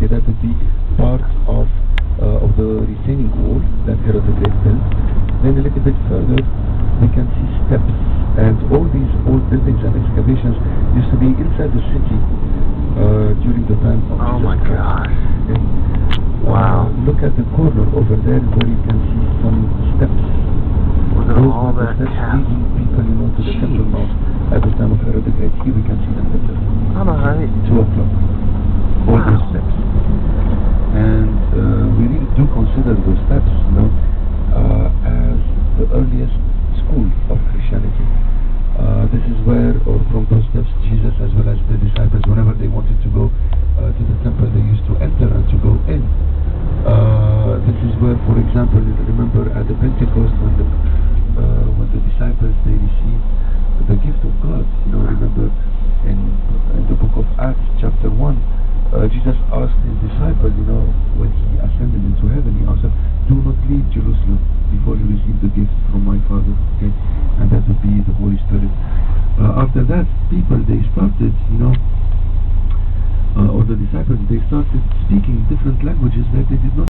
Okay, that would be part of the retaining wall that Herod the Great built. Then a little bit further, we can see steps, and all these old buildings and excavations used to be inside the city during the time of Oh Jesus my Christ. gosh. Okay? Wow. Look at the corner over there where you can see some steps. Look at Those all were the that steps cap. leading people, to the Temple Mount at the time of Herod the Great. Here we can see them better. Alright. 2 o'clock. All Wow. those steps. And we really do consider those steps, as the earliest school of Christianity. This is where, or from those steps, Jesus as well as the disciples, whenever they wanted to go to the temple, they used to enter and to go in. This is where, for example, you remember at the Pentecost when the disciples, they received the gift of God. Remember in the book of Acts, chapter 1, Jesus asked his disciples, when he ascended into heaven, he asked them, do not leave Jerusalem before you receive the gift from my Father. Okay, and that would be the Holy Spirit. After that, people, they started, or the disciples, they started speaking different languages that they did not